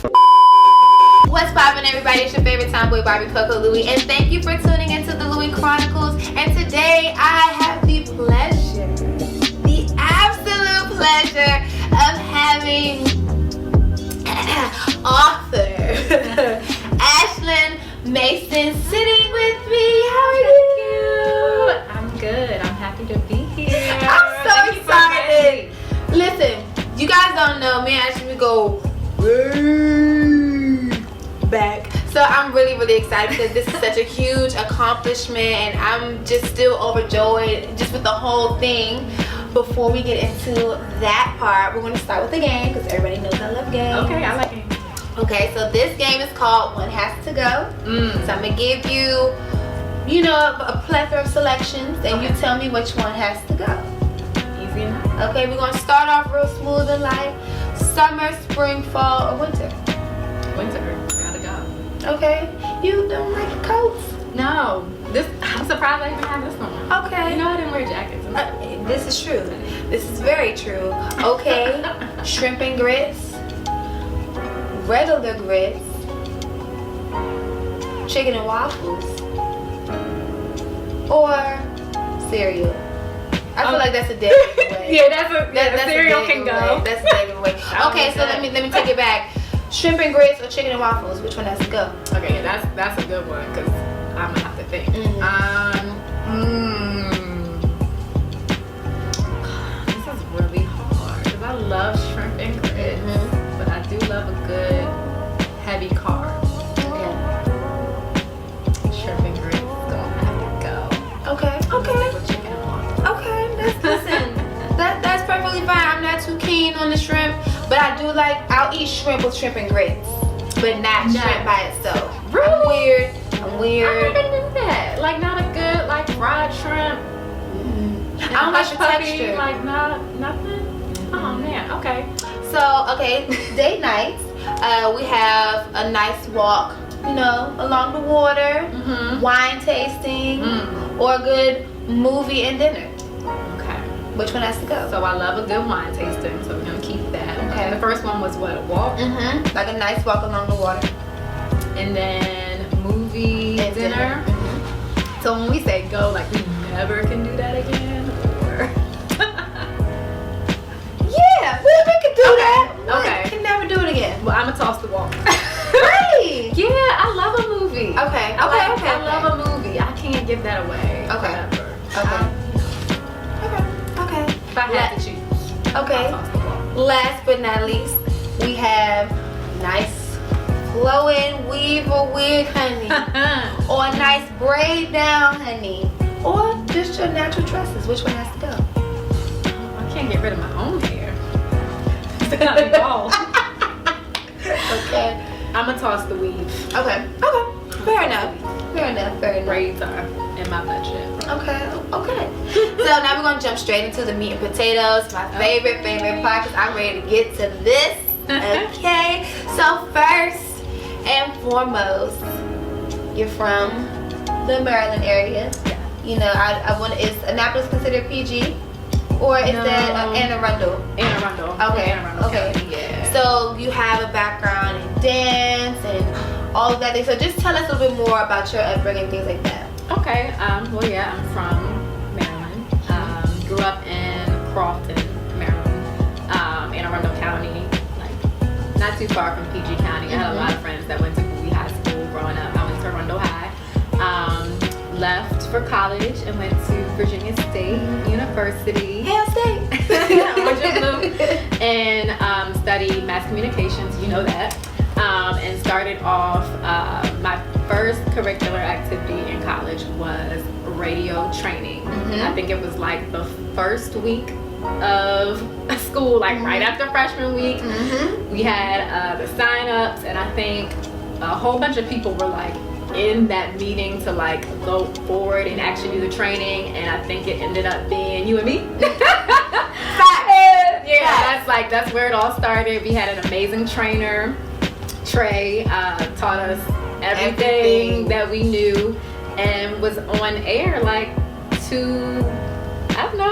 What's poppin', everybody? It's your favorite tomboy Barbie, CoCo, Louie, and thank you for tuning into the Louie Chronicles. And today I have the absolute pleasure of having author Ashlyn Mason sitting with me. How are you? I'm good. I'm happy to be here. I'm so excited. Listen, you guys don't know, me and Ashlyn, we go way back. So I'm really excited because this is such a huge accomplishment and I'm just still overjoyed just with the whole thing. Before we get into that part, we're going to start with the game because everybody knows I love games. Okay, I like games. Okay, so this game is called One Has to Go. So I'm going to give you, a plethora of selections and you tell me which one has to go. Easy enough. Okay, we're going to start off real smooth and light. Summer, spring, fall, or winter? Winter. Gotta go. Okay, you don't like coats? No. I'm surprised I even have this one. Okay. You know I didn't wear jackets. This is true. This is very true. Okay, shrimp and grits, regular grits, chicken and waffles, or cereal. I feel like that's a dead giveaway. Yeah, that's cereal can go. That's a dead giveaway. Okay, so let me take it back. Shrimp and grits or chicken and waffles? Which one has to go? Okay, that's a good one because I'm gonna have to think. This is really hard because I love shrimp and grits, but I do love a good heavy carb. Okay. Shrimp and grits don't have to go. Okay. With chicken and waffles. Okay. Listen. That's perfectly fine. I'm not too keen on the shrimp, but I'll eat shrimp with shrimp and grits, but not shrimp by itself. Really? I'm weird. I never knew that. Like not a good fried shrimp. I don't like the texture. Like nothing. Oh man. Okay. So date nights. We have a nice walk, along the water, wine tasting, or a good movie and dinner. Okay. Which one has to go? So I love a good wine tasting, so we're gonna keep that. Okay. The first one was what, a walk? Like a nice walk along the water. And then movie And dinner. So when we say go, like we never can do that again, or yeah, we can do that. Okay. We can never do it again. well, I'm gonna toss the walk. Right. Yeah, I love a movie. Okay. I love a movie. I can't give that away. Okay. Whatever. Okay. If I had to choose. Okay. I'll toss the walk. Last but not least, we have nice flowing weave or wig, honey. Or a nice braid down, honey. Or just your natural tresses. Which one has to go? I can't get rid of my own hair. It's gotta be bald. Okay. I'm gonna toss the weave. Okay. Fair enough. Braids are in my budget. Okay. So now we're gonna jump straight into the meat and potatoes. My favorite part, because I'm ready to get to this. Okay. So first and foremost, you're from the Maryland area. Yeah. I want. Is Annapolis considered PG, or is that Anne Arundel? Anne Arundel. Okay. Anne Arundel County, yeah. So you have a background in dance and all of that thing. So just tell us a little bit more about your upbringing, things like that. Okay. Well, yeah, I'm from Maryland. Grew up in Crofton, Maryland, Anne Arundel County, like not too far from PG County. I had a lot of friends that went to Louie High School growing up. I went to Arundel High. Left for college and went to Virginia State University. Hail State. Orange and blue. And studied mass communications, you know that. And started off, my first curricular activity in college was radio training. I think it was like the first week of school, like right after freshman week. We had the sign-ups, and I think a whole bunch of people were like in that meeting to like go forward and actually do the training, and I think it ended up being you and me. That's where it all started. We had an amazing trainer, Trey, taught us everything that we knew, and was on air like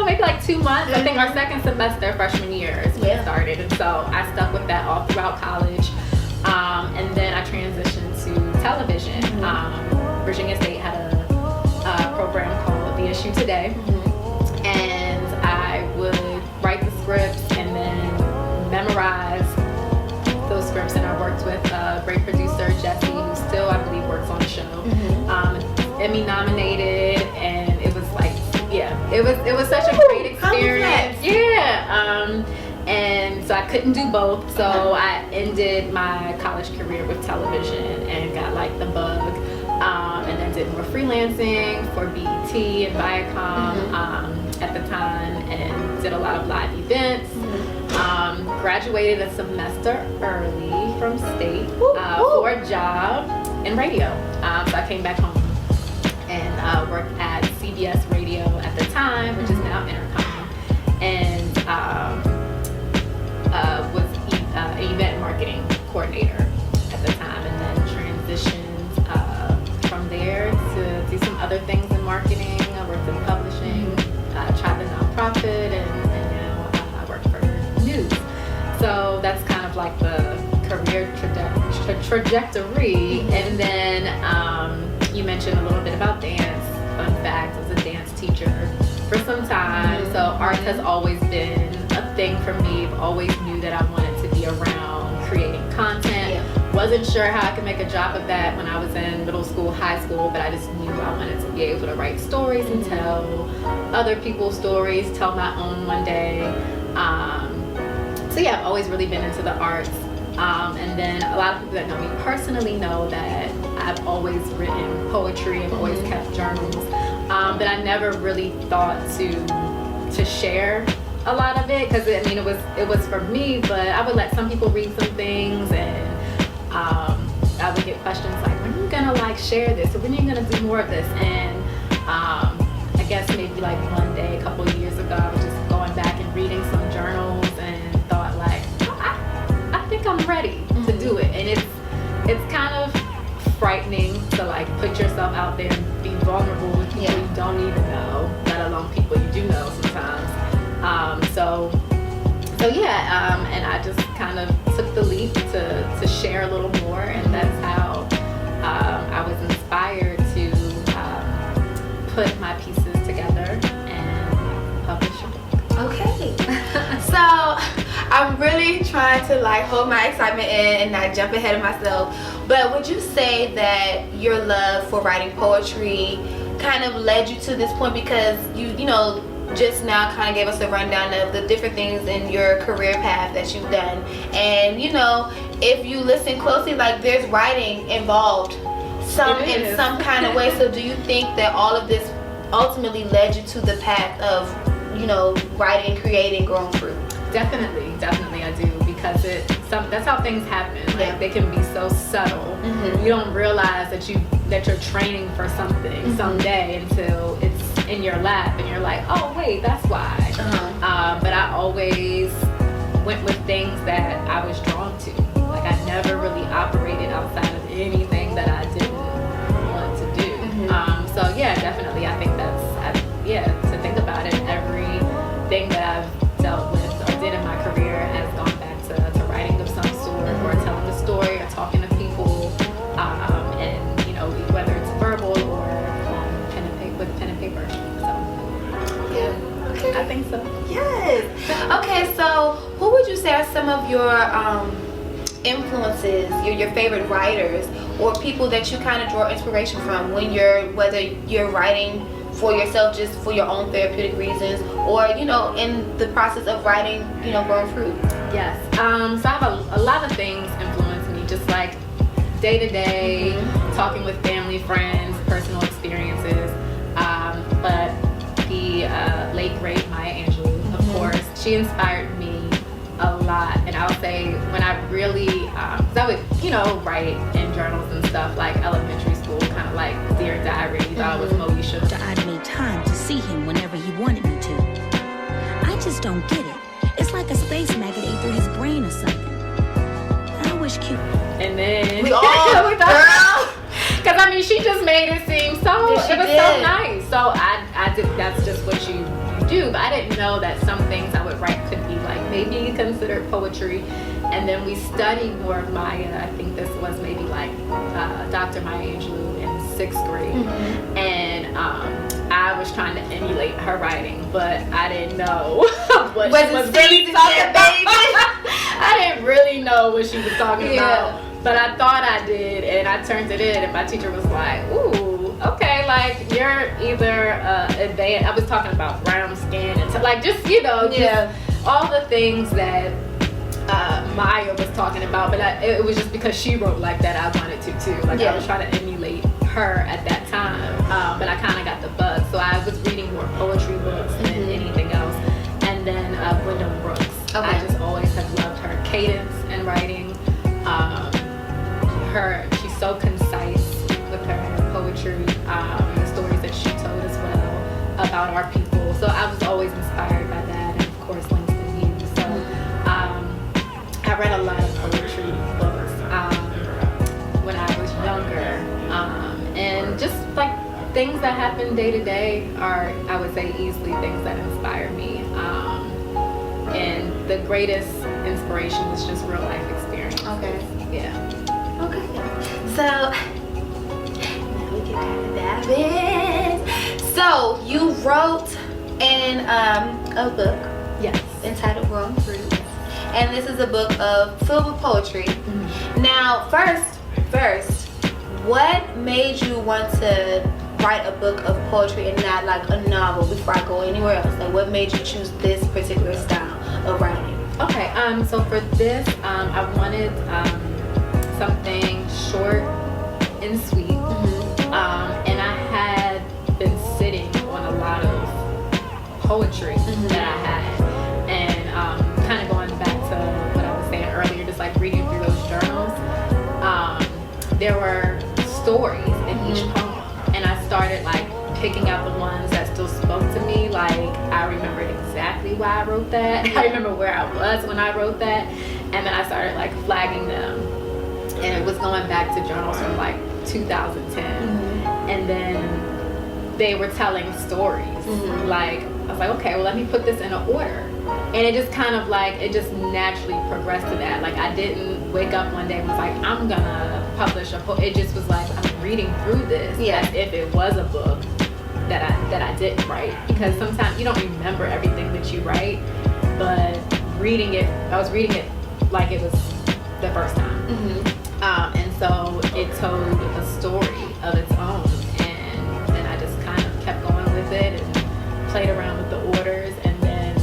maybe like 2 months. I think our second semester freshman year is when it started, and so I stuck with that all throughout college. Virginia State had a program called The Issue Today. And I would write the scripts and then memorize those scripts. And I worked with a great producer, Jesse, who still, I believe, works on the show. Emmy nominated, and it was like, it was such a great experience. And so I couldn't do both. So I ended my college career with television and got like the bug. And then did more freelancing for BET and Viacom at the time, and did a lot of live events. Graduated a semester early from state for a job in radio. So I came back home and worked at CBS Radio at the time, which is now Intercom, and was an event marketing coordinator at the time, and then transitioned from there to do some other things in marketing. I worked in publishing, tried the nonprofit, and now I work for news. So that's kind of like the career trajectory. And then you mentioned a little bit about dance. Fun fact, I was a dance teacher for some time. So art has always been a thing for me. I've always knew that I wanted to be around creating content. Wasn't sure how I could make a job of that when I was in middle school, high school, but I just knew I wanted to be able to write stories and tell other people's stories, tell my own one day. So yeah, I've always really been into the arts. And then a lot of people that know me personally know that I've always written poetry, I've always kept journals, but I never really thought to share a lot of it, because I mean it was for me, but I would let some people read some things, and I would get questions like, when are you gonna like share this, or when are you gonna do more of this? And I guess maybe like one day a couple of years ago, I was just going back and reading some journals and thought like, I think I'm ready to do it. And it's kind of frightening to like put yourself out there and be vulnerable with people you don't even know, let alone people you do know sometimes. And I just kind of took the leap to share a little more, and that's how I was inspired to put my pieces together and publish a book. Okay. So I'm really trying to like hold my excitement in and not jump ahead of myself, but would you say that your love for writing poetry kind of led you to this point, because you know just now kind of gave us a rundown of the different things in your career path that you've done, and you know, if you listen closely, like there's writing involved in some kind of way. So do you think that all of this ultimately led you to the path of, you know, writing, creating, growing fruit? Definitely I do, because that's how things happen. Like they can be so subtle. You don't realize that you're training for something someday until it's in your lap and you're like, oh wait, that's why. But I always went with things that I was drawn to. Like I never really operated outside of anything that I didn't want to do. So yeah, definitely I think to think about it, everything that I've dealt with or did in my career has gone back to writing of some sort, or telling a story, or talking to people, and you know, whether it's verbal or pen and paper. So Yeah. Okay. I think so. Yes. Okay, so who would you say are some of your influences, your favorite writers, or people that you kind of draw inspiration from when whether you're writing for yourself, just for your own therapeutic reasons, or you know, in the process of writing, you know, growing fruit? Yes. So I have a lot of things influence me, just like day to day, talking with family, friends, personal experiences. But the late great Maya Angelou, of course, she inspired me a lot. And I would say when I really, cause I would, you know, write in journals and stuff like elementary school, kind of like Dear Diary, thought it was Moesha. I'd made time to see him whenever he wanted me to. I just don't get it. It's like a space maggot ate through his brain or something. I wish Q. And then we all, girl. Because I mean, she just made it seem so, it was so nice. So I did, that's just what you do. But I didn't know that some things I would write could be like maybe considered poetry. And then we studied more of Maya. I think this was maybe like Dr. Maya Angelou in 6th grade. And I was trying to emulate her writing, but I didn't know what she was really talking about. I didn't really know what she was talking about, but I thought I did, and I turned it in, and my teacher was like, ooh, okay, like you're either advanced. I was talking about brown skin and like just all the things that Maya was talking about, but it was just because she wrote like that I wanted to too. Like I was trying to emulate her at that time, but I kind of got the bug. So I was reading more poetry books than anything else. And then Gwendolyn Brooks. I just always have loved her cadence and writing. She's so concise with her poetry, the stories that she told as well about our people. So I was always inspired by that, and of course Langston Hughes. So I read a lot of poetry books when I was younger, and just like things that happen day to day are, I would say, easily things that inspire me. And the greatest inspiration is just real life experience. Okay. Yeah. Okay. So now we can kind of dive in. So you wrote in a book, Yes. entitled Growing Fruit, and this is a book filled with poetry. Now, first, what made you want to write a book of poetry and not like a novel? Before I go anywhere else, like what made you choose this particular style of writing? Okay. So for this, I wanted something short and sweet, and I had been sitting on a lot of poetry that I had, and kind of going back to what I was saying earlier, just like reading through those journals, there were stories in each poem, and I started like picking out the ones that still spoke to me. Like I remembered exactly why I wrote that. I remember where I was when I wrote that, and then I started like flagging them, and it was going back to journals from like 2010, and then they were telling stories. Like I was like, okay, well let me put this in an order, and it just kind of like it just naturally progressed to that. Like I didn't wake up one day and was like, I'm gonna publish a book. It just was like I'm reading through this as if it was a book that I didn't write, because sometimes you don't remember everything that you write, but reading it, I was reading it like it was the first time. And so it told a story of its own, and then I just kind of kept going with it and played around with the orders, and then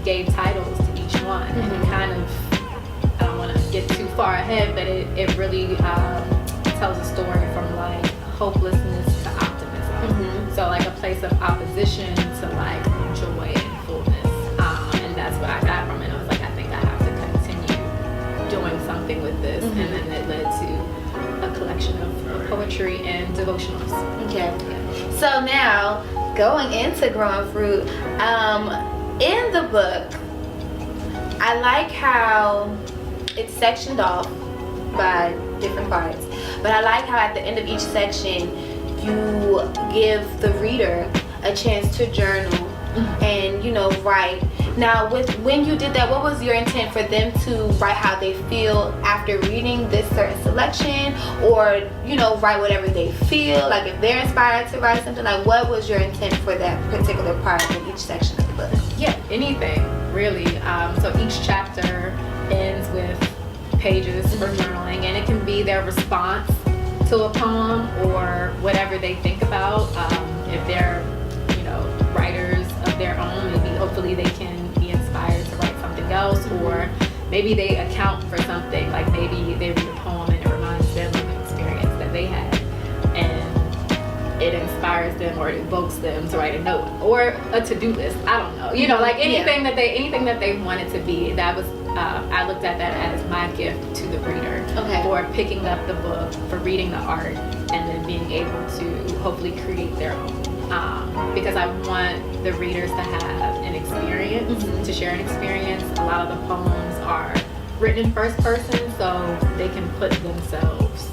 gave titles to each one, and it kind of, I don't want to get too far ahead, but it really tells a story from like hopelessness to optimism. So like a place of opposition to like joy and fullness, and that's what I got from it. I was like, I think I have to continue doing something with this, and then it led to a collection of poetry and devotionals. Okay. So now going into Growing Fruit, in the book, I like how it's sectioned off by different parts, but I like how at the end of each section you give the reader a chance to journal and write. Now when you did that, what was your intent for them to write how they feel after reading this certain selection, or write whatever they feel, like if they're inspired to write something, like what was your intent for that particular part in each section of the book? Yeah, anything really. So each chapter ends with pages for journaling, and it can be their response to a poem or whatever they think about. If they're writers of their own, maybe hopefully they can be inspired to write something else, or maybe they account for something, like maybe they read a poem and it reminds them of an experience that they had, and it inspires them or it evokes them to write a note or a to-do list. I don't know, like anything that they want it to be. That was I looked at that as my gift to the reader, for picking up the book, for reading the art, and then being able to hopefully create their own. Because I want the readers to have an experience, to share an experience. A lot of the poems are written in first person, so they can put themselves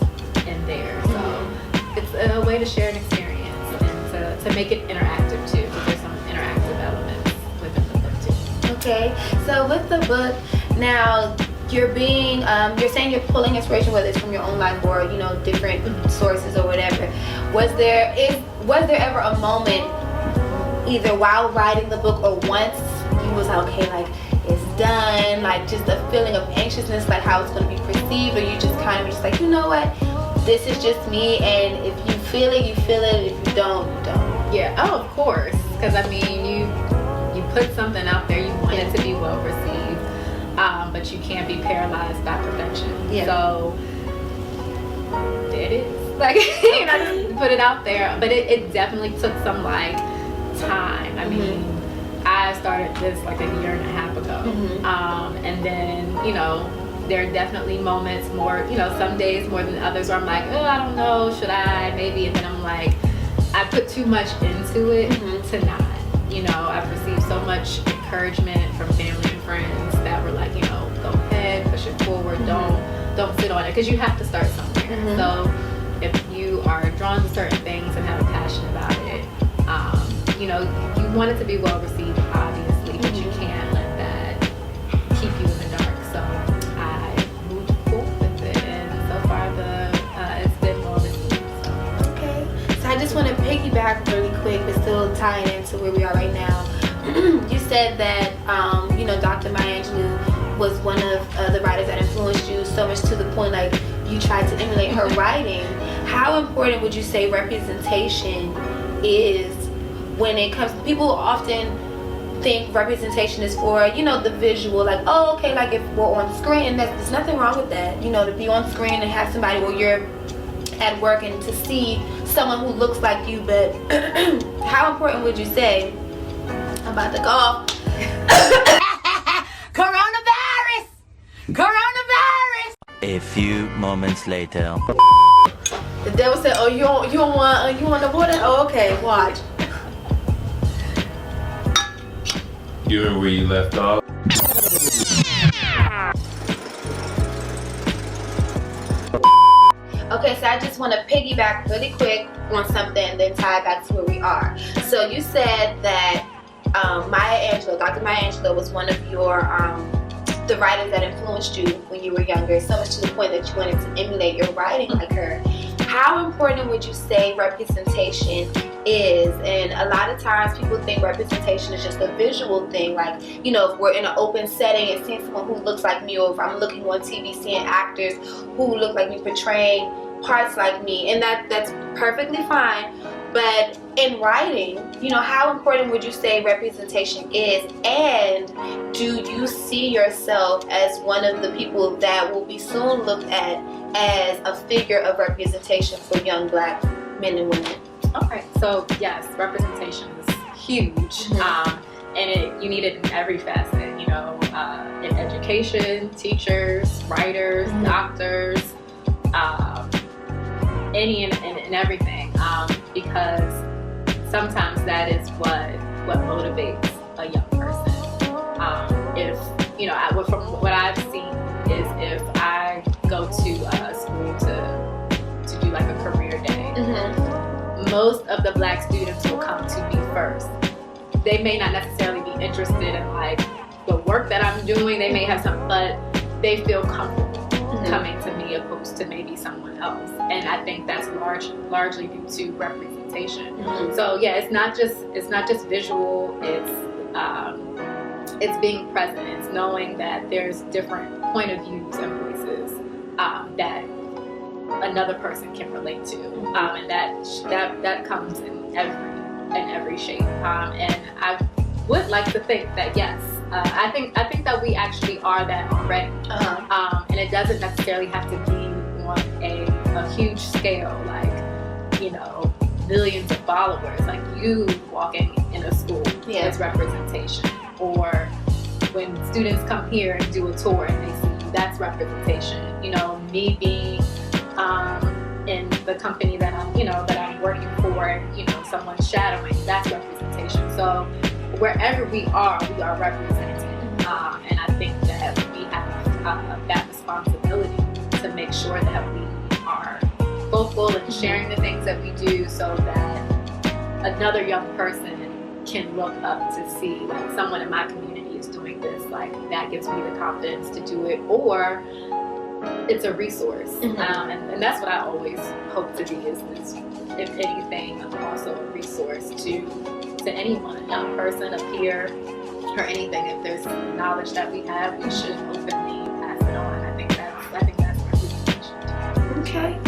in there. So it's a way to share an experience and to make it interactive too, because there's some interactive elements within the book too. Okay, so with the book, now you're saying you're pulling inspiration, whether it's from your own life or, you know, different sources or whatever. Was there ever a moment, either while writing the book or once you was like, okay, like it's done, like just a feeling of anxiousness, like how it's going to be perceived, or you just kind of just like, you know what, this is just me, and if you feel it, you feel it, if you don't, you don't. Yeah, oh, of course, because I mean, you put something out there, you want it to be well received, but you can't be paralyzed by perfection. Yeah. So there it is. Like, you know, just put it out there. But it definitely took some like time. I mean, I started this like a year and a half ago. And then, you know, there are definitely moments more, you know, some days more than others where I'm like, oh, I don't know, should I, maybe, and then I'm like, I put too much into it to not. You know, I've received so much encouragement from family and friends that were like, you know, go ahead, push it forward, don't sit on it, because you have to start somewhere. So if you are drawn to certain things and have a passion about it, you know, you want it to be well received, obviously, but you can't let that keep you in the dark. So I moved forward with it, and so far it's been well received. So. Okay, so I just want to piggyback really quick, but still tying into where we are right now. You said that you know, Dr. Maya Angelou was one of the writers that influenced you so much to the point like you tried to emulate her writing. How important would you say representation is when it comes? People often think representation is for, you know, the visual, like, oh, okay, like if we're on screen, there's nothing wrong with that, you know, to be on screen and have somebody where you're at work and to see someone who looks like you. But how important would you say, I'm about to go coronavirus! A few moments later. The devil said, oh, you want the water? Oh, okay, watch. You remember where you left off? Okay, so I just want to piggyback really quick on something and then tie it back to where we are. So you said that Dr. Maya Angelou was one of your the writers that influenced you when you were younger, so much to the point that you wanted to emulate your writing like her. How important would you say representation is? And a lot of times people think representation is just a visual thing, like, you know, if we're in an open setting and seeing someone who looks like me, or if I'm looking on TV seeing actors who look like me portraying parts like me, and that's perfectly fine. But in writing, you know, how important would you say representation is? And do you see yourself as one of the people that will be soon looked at as a figure of representation for young Black men and women? Okay, so yes, representation is huge. And you need it in every facet, you know, in education, teachers, writers, doctors, any and everything, because sometimes that is what motivates a young person. If, you know, from what I've seen is if I go to school to do like a career day, most of the Black students will come to me first. They may not necessarily be interested in like the work that I'm doing, they may have some, but they feel comfortable coming to me opposed to maybe someone else. And I think that's largely due to representation. So yeah, it's not just visual, it's being present, it's knowing that there's different point of views and voices that another person can relate to, and that comes in every shape. And I would like to think that yes, I think that we actually are that already, and it doesn't necessarily have to be on a huge scale, like, you know, millions of followers. Like you walking in a school is representation, or when students come here and do a tour and they see you, that's representation. You know, me being in the company that I'm working for, and, you know, someone shadowing, that's representation. So wherever we are represented, and I think that we have that responsibility to make sure that we are vocal and sharing the things that we do, so that another young person can look up to see like someone in my community is doing like that gives me the confidence to do it, or it's a resource. And that's what I always hope to be is if anything, also a resource to anyone, a young person, a peer, or anything. If there's knowledge that we have, we should openly pass it on. I think that's really important. Okay.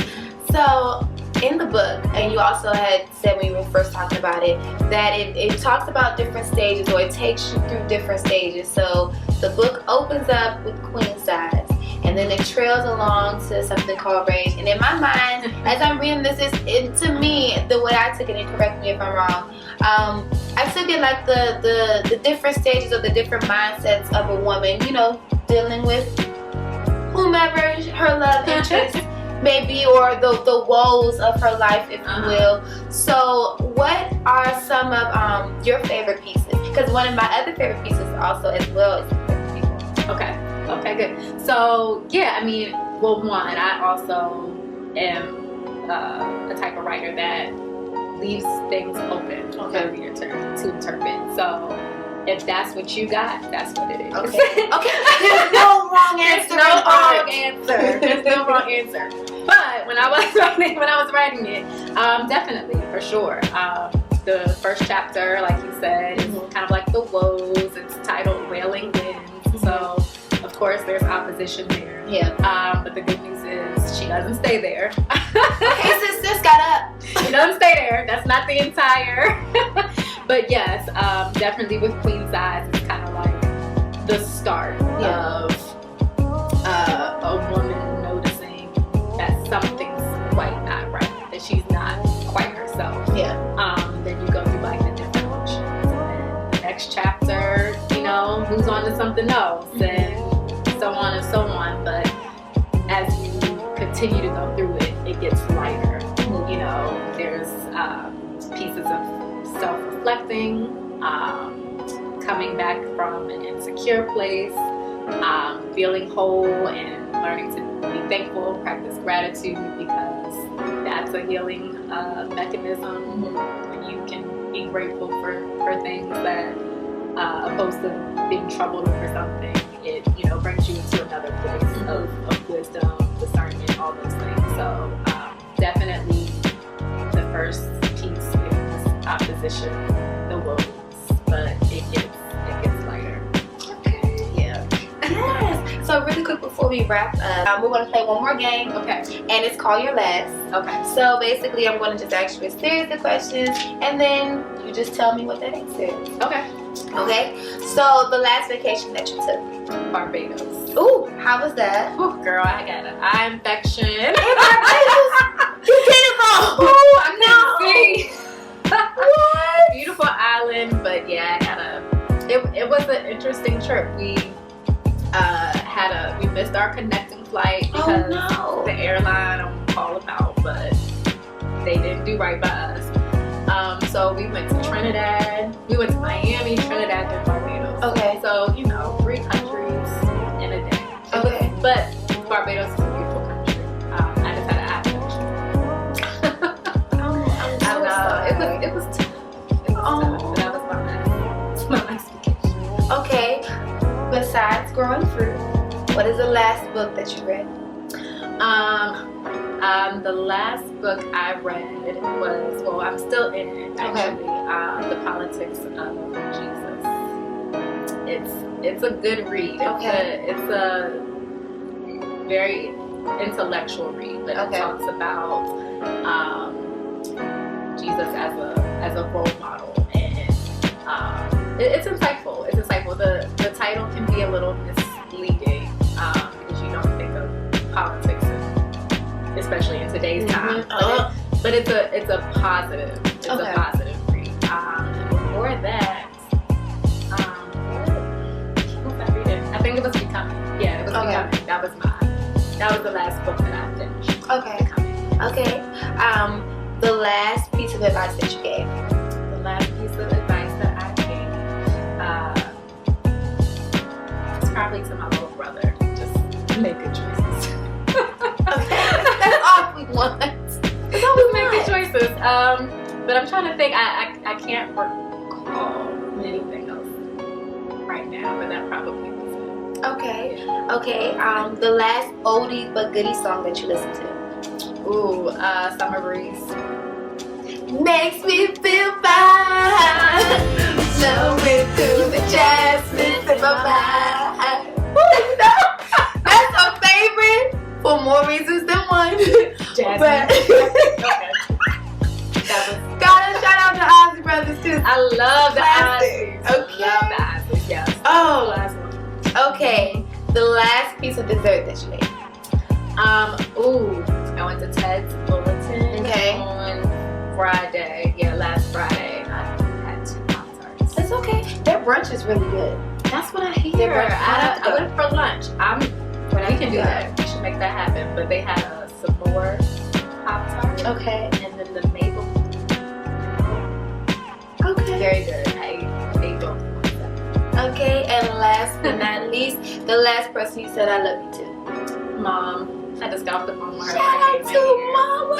So in the book, and you also had said when you were first talking about it, that it talks about different stages, or it takes you through different stages. So the book opens up with queen size, and then it trails along to something called rage. And in my mind, as I'm reading this, to me, the way I took it, and correct me if I'm wrong, I took it like the different stages of the different mindsets of a woman, you know, dealing with whomever her love interest may be, or the woes of her life, if you will. So what are some of your favorite pieces? Because one of my other favorite pieces also as well is people. Okay, good. So yeah, I mean, well, one, I also am a type of writer that leaves things open for the reader to interpret. So if that's what you got, that's what it is. Okay. There's no wrong answer. There's no wrong answer. But when I was writing it, definitely, for sure. The first chapter, like you said, is kind of like the woes. It's titled Wailing Winds. So of course there's opposition there. Yeah. But the good news is she doesn't stay there. Okay, sis got up. She doesn't stay there. That's not the entire. But yes, definitely with queen size, it's kind of like the start of a woman noticing that something's quite not right, that she's not quite herself. Yeah. Then you go through like the different emotions, and the next chapter, you know, moves on to something else, and so on and so on. But as you continue to go through it, it gets lighter. You know, there's pieces of self-reflecting, coming back from an insecure place, feeling whole and learning to be thankful, practice gratitude, because that's a healing mechanism. When you can be grateful for things that opposed to being troubled over something, it, you know, brings you into another place of wisdom, discernment, all those things. So definitely the first piece is opposition, the woes, but it gets lighter. Okay. Yeah. Yes. So really quick before we wrap up, we're going to play one more game. Okay. And it's called Your Last. Okay. So basically, I'm going to just ask you a series of questions, and then you just tell me what that answer is. Okay. Okay. So the last vacation that you took. Barbados. Ooh, how was that? Oh, girl, I got an eye infection. You did it wrong. Ooh, I couldn't see. What? Beautiful island, but yeah, it was an interesting trip. We we missed our connecting flight because the airline, I won't call them out, but they didn't do right by us. So we went to Trinidad, we went to Miami, Trinidad, and Barbados. Okay. So, you know, 3 countries in a day. Okay. But Barbados is a beautiful country. I just had an eye infection. I know. It was tough. But that was my last vacation. Okay. Besides growing fruit, what is the last book that you read? The last book I read was, well, I'm still in it actually. The Politics of Jesus. It's a good read. It's a very intellectual read, but it talks about Jesus as a role model, and it's insightful. It's insightful. The title can be a little misleading because you don't think of politics, especially in today's time. But it's a positive. It's a positive read. And before that, what was I reading? I think it was Becoming. Yeah, it was Becoming. That was the last book that I finished. Okay. Becoming. Okay. The last piece of advice that you gave. The last piece of advice that I gave, it's probably to my little brother. Just make good choices. That's all we want. It's always make good choices. But I'm trying to think. I can't recall anything else right now, but that probably was it. Okay. Okay. The last oldie but goodie song that you listened to. Ooh, Summer Breeze. Makes me feel fine. Flowing through the jasmine in my mind. Woo, no. That's a favorite for more reasons than one. Jasmine. But Okay. gotta shout out to Ozzy Brothers too. I love the Classic. Ozzy. Okay. Love the Ozzy, yes. Oh, Last one. okay. The last piece of dessert that you made. I went to Ted's Bulletin Okay. on Friday. Yeah, last Friday. I had 2 Pop-Tarts. It's okay. Their brunch is really good. That's what I hear. They're brunch. I went for lunch. We can do Yeah. that. We should make that happen. But they had some more Pop-Tarts. Okay. And then the maple. Okay. Very good. I ate both. Okay. And last but not least, the last person you said I love you to. Mom. I just got off the phone with her. Shout out to Mama.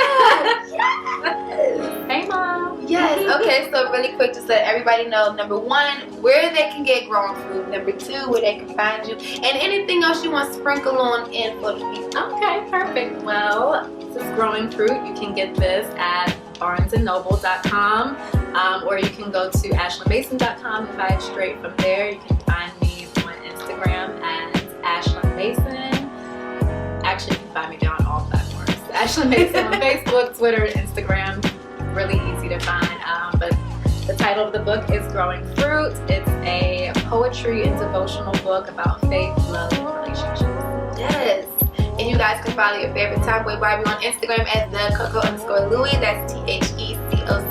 Yes. Hey, Mom. Yes. Okay. So really quick, just let everybody know. Number 1, where they can get growing fruit. Number 2, where they can find you, and anything else you want to sprinkle on in for the people. Okay, perfect. Well, this is growing fruit. You can get this at barnesandnoble.com, or you can go to ashlynmason.com and buy it straight from there. You can find me on Instagram at Ashlyn Mason. Actually, you can find me on all platforms. Ashlyn Mason on Facebook, Twitter, and Instagram. Really easy to find. But the title of the book is Growing Fruit. It's a poetry and devotional book about faith, love, and relationships. Yes. And you guys can follow your favorite Tomboy Barbie on Instagram at the CoCo_Louie. That's THECOCO_LOUIE.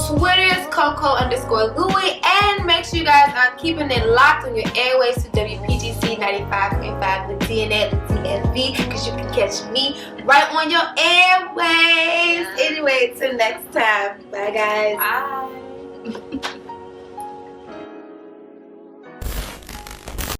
Twitter is CoCo_Louie. And make sure you guys are keeping it locked on your airways to WPGC 95.5 the TNA, the DMV, because you can catch me right on your airways. Anyway, till next time. Bye, guys. Bye.